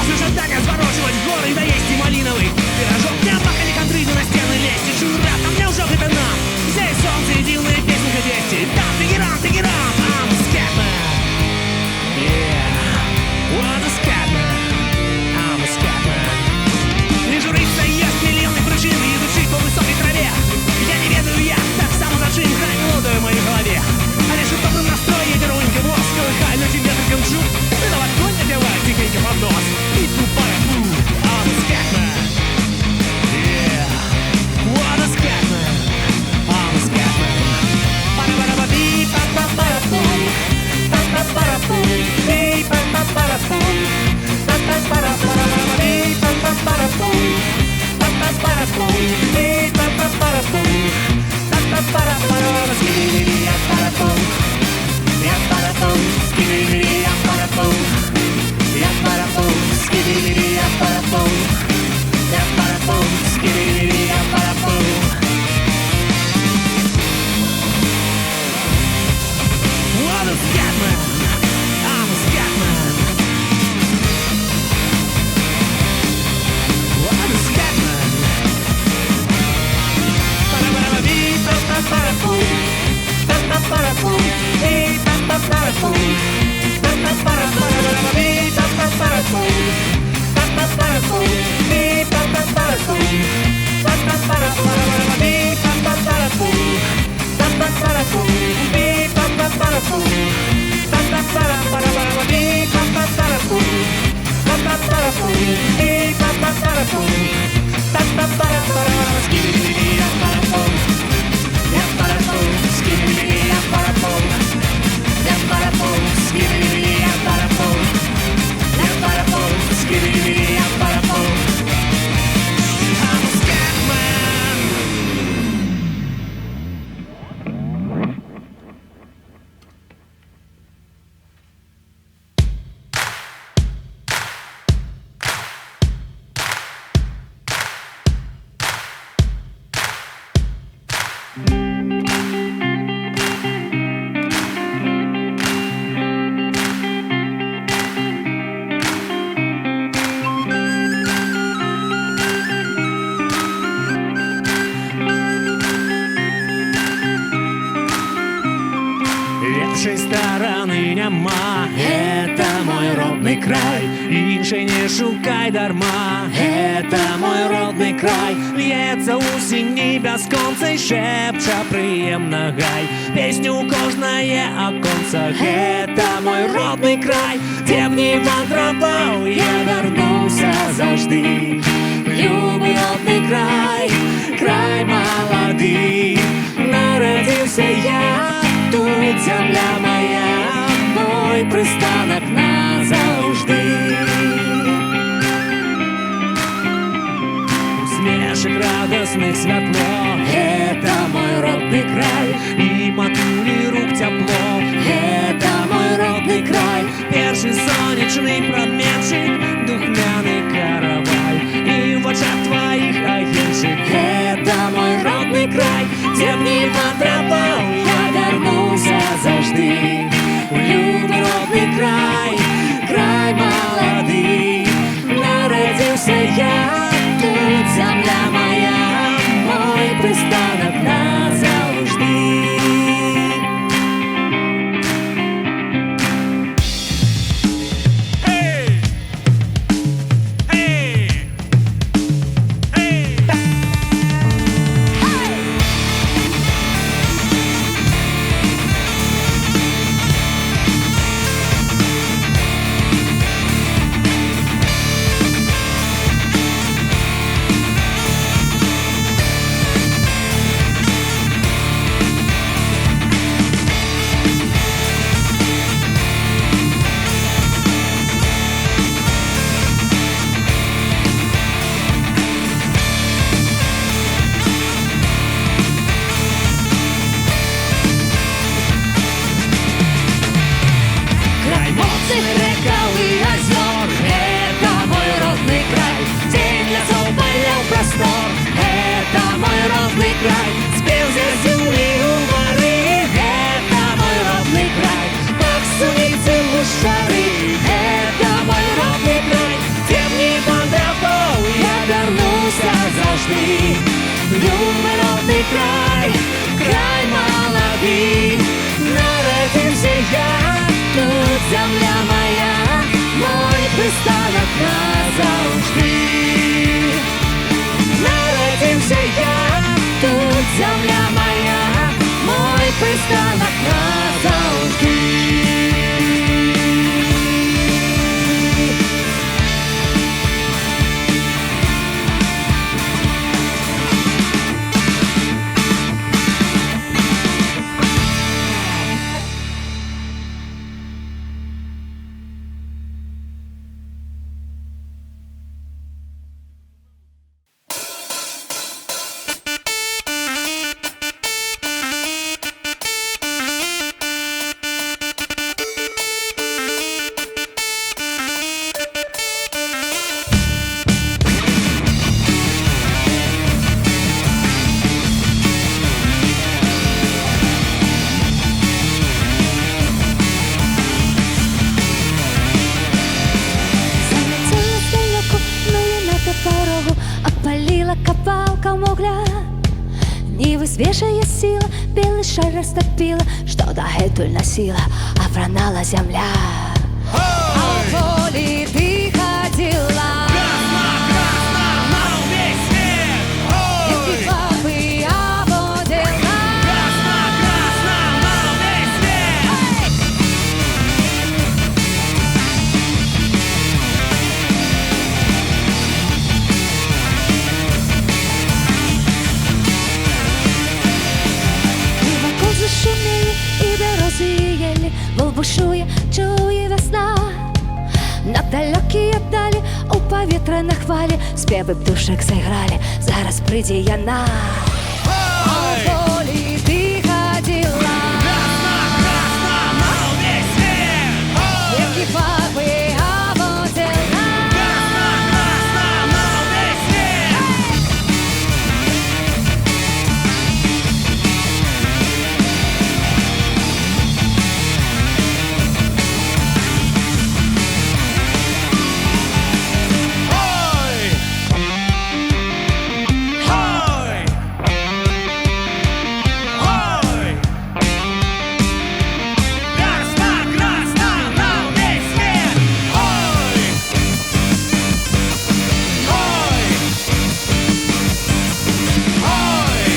Все ожидания сворачивать в горы, да есть и малиновый пирожок. Не обмахали контрыгу на стены лезть, и жура, там мне уже это нам. Здесь солнце и дивные песни вести. Там Тегеран, Тегеран, I'm a scatman. Yeah, what a scatman. I'm a scatman. Не журиться есть миллионы причин и души по высокой траве. Я не ведаю, я так само зажим, хай мелодию в моей голове. А лишь в добром настрое героинка воз, колыхай на тебе как джу. Ты давай конь надевай тихонько под нос. И тупая фу, I'm a scatman. Yeah, what a scatman. I'm a scatman. Para-para-ba-dee, pa-pa-para-boom. Pa-pa-para-boom, dee, pa-pa-para-boom. Pa-pa-para-para-ba-dee, pa-pa-para-boom. Pa-pa-para-boom, dee, pa-pa-para-boom. Pa-pa-para-para-ba, skiddy-dee-dee-ya-para-boom. Ya-para-boom, skiddy-dee-dee-ya-para-boom. Ya-para-boom, skiddy-dee-dee-ya-para-boom. Ya-para-boom, skiddy-dee-dee-ya-para-boom. What a scatman! I'm a scatman. What a scatman! Para-para-ba-dee, pa-pa-para-boom. Pa-pa-para-boom, dee, pa-pa-para-boom. Pa-pa-para-para-ba-dee, pa-pa-para-boom. Pa-pa-para-boom, dee, pa-pa-para-boom. Pa-pa-para-para-ba-dee, pa-pa-para-boom. Pa-pa-para-boom, dee, pa-pa-para-boom. Pa-pa-para-para-ba-dee, pa-pa-para-boom. Pa-pa-para-boom, dee, pa-pa-para-boom. Pa-pa-para-para-ba, skiddy-dee-dee-ya-para-boom. Ya-para-boom, skiddy-dee-dee-ya-para-boom. Ya-para-boom, skiddy-dee-dee-ya-para-boom. Ya-para-boom, skiddy-dee-dee-ya-para-boom. I'm a scatman. Іншої сторони нема, это мой родний край. Інший не шукай дарма, это мой родний край. Лється осінь небесконце, шепча приємна гай. Песню кожнає оконце, это мой родний край. Де б не вандровав, я вернуся завжди. Любий родний край, край молодий. Народився я, тут земля моя, мой пристанок назавжди. Смешек радостных світло, это мой родный край. И матулі рук тепло, это мой родный край. Перший сонячний променчик, духмяний каравай. И в очах твоих агеншик, это мой родный край. Где б не вандровал, я вернуся завжди. Любий родний край, край молодий. Народився я, тут земля моя, мой пристанок назавжди. Hey! назавжди. Народився я, тут земля моя, мой пристанок назавжди. Опалила копалком угля, Нивы свежая сила, белый шар растопила, что до эту носила, а пронала земля. А в поле ты ходила, Красно, на весь свет. и папы ободила. Красно, на весь свет. І вокруг зашумели, і берези ели, волбушує, чує весна. На далекие далі, у повітряних хвалі, співи птушек зіграли, зараз прийде яна. А в полі ти ходила, Красно, на весь свет. які папи ободила. Красно, на весь свет. Ой! Ой! Ой! Красно, красно, на весь свет. Ой! Ой! Ой!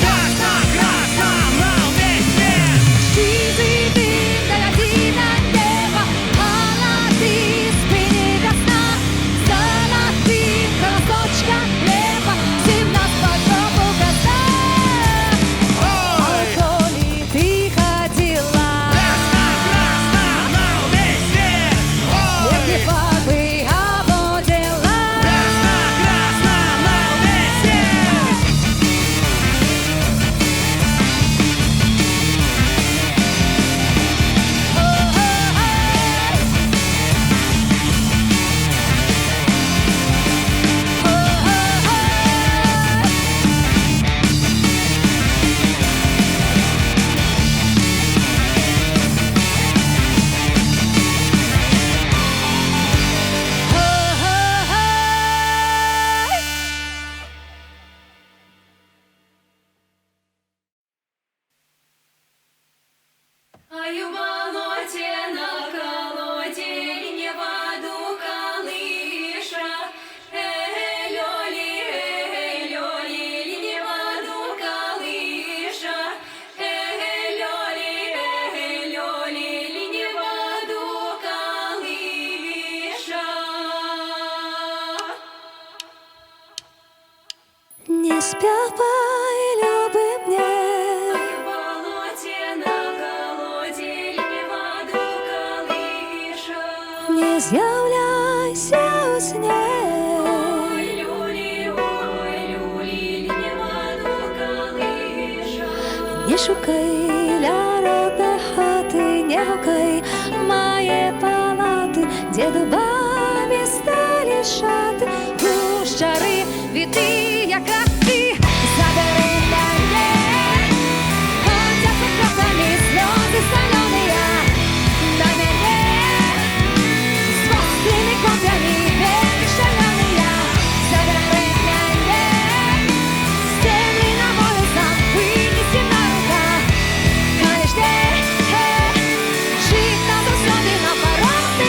Красно, красно, на весь свет. Сизый дым долетит над небо, молодые спины весна, золотым колосочком хлеба, всем нас по гробу коса. А Ой! в поле ты ходила, Красно, красно, на весь свет. які Ой! папы ободила. Красно, красно, на весь свет. А й у болоте на колоде не воду колыша. Эй-лёли, не воду колыша. Эй-лёли, не воду колыша. Не спявай, люби мне, в болоте на колоде не воду колыша. Не з'являйся у сне. Ой, люлі, не воду колыша. Не шукай ля родной хаты, не гукай моей палаты, где дубами стали шаты. Гущари, віти, яка ти, забери мене. Котяться кроками сльози соленые на мене. З гострими копьями ветки шаленые, забери мене. Стебли на волю сам вынеси на руках. Конечно, жить надо всё, на порог ты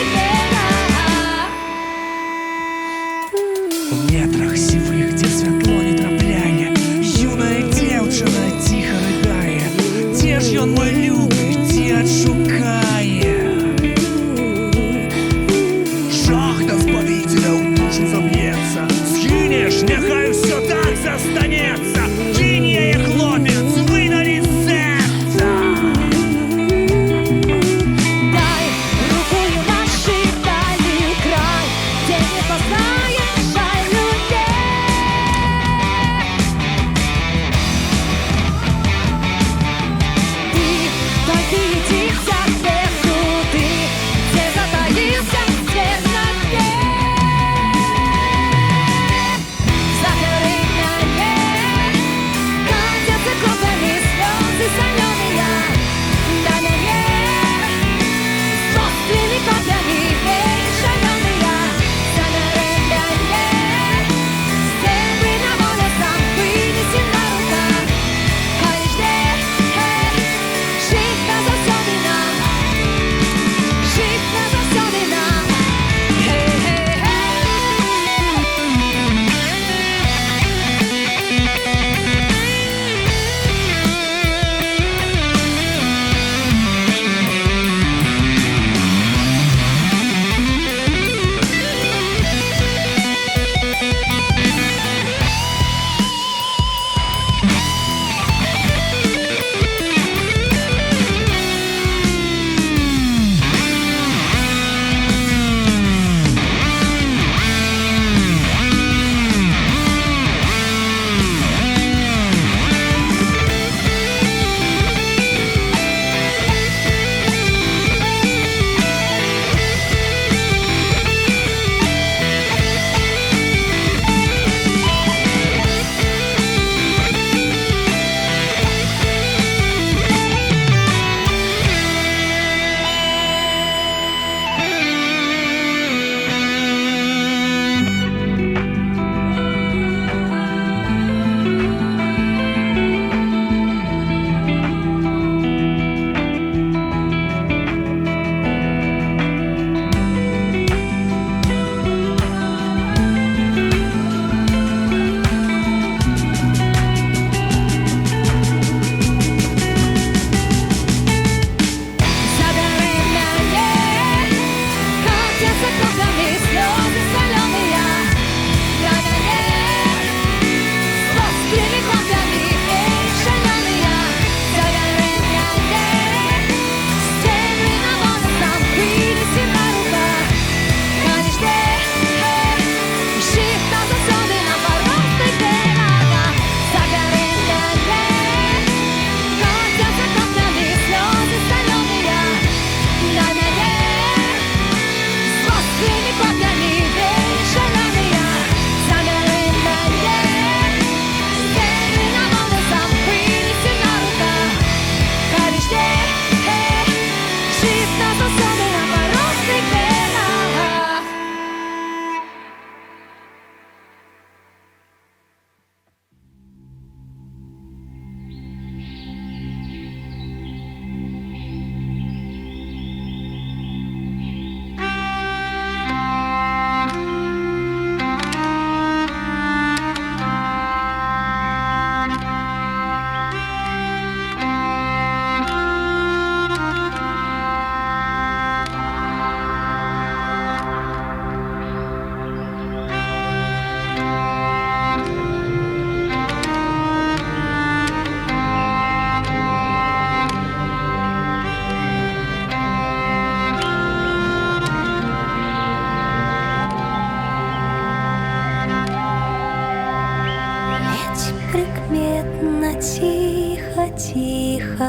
тихо, тихо,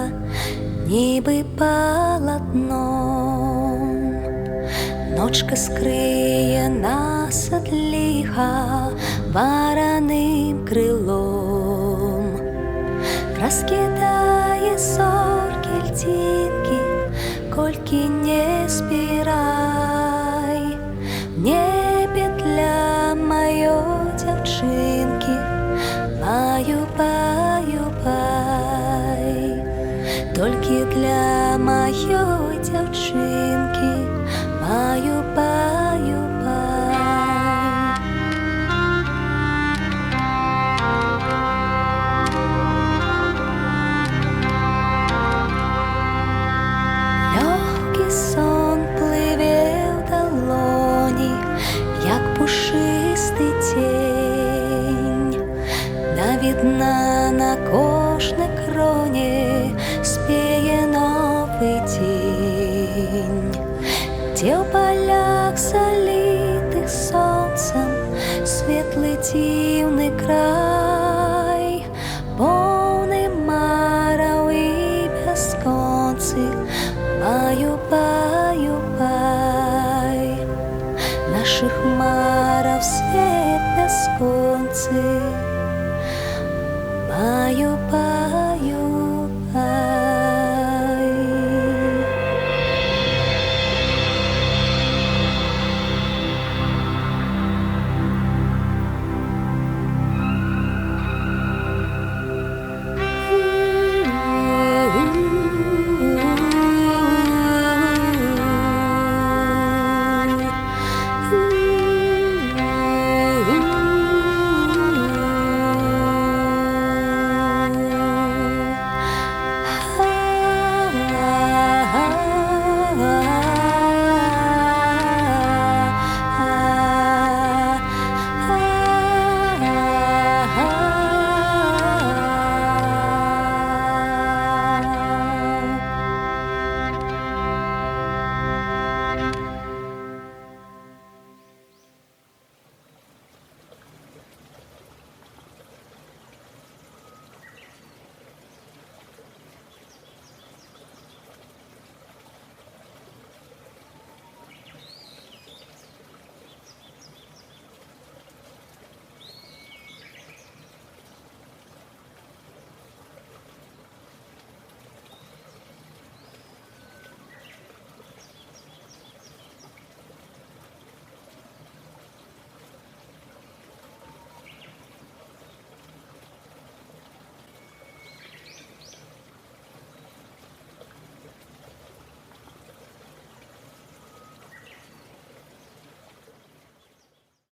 ніби полотном. Ночка скриє нас от лиха вороним крилом, розкидає зорки льдинки, кольки не збирай. В небі для моєї дівчинки баю-баю-бай, тільки для моєї дівчинки баю-баю-бай. Легкий сон пливе в долоні, як пушистий тінь, навідна на кожне кроні спіє новий день. Де в полях, залитих сонцем, світлий дивний край, повний марав і безконцих баю-баю-бай. Наших марав світ безконцих баю-баю.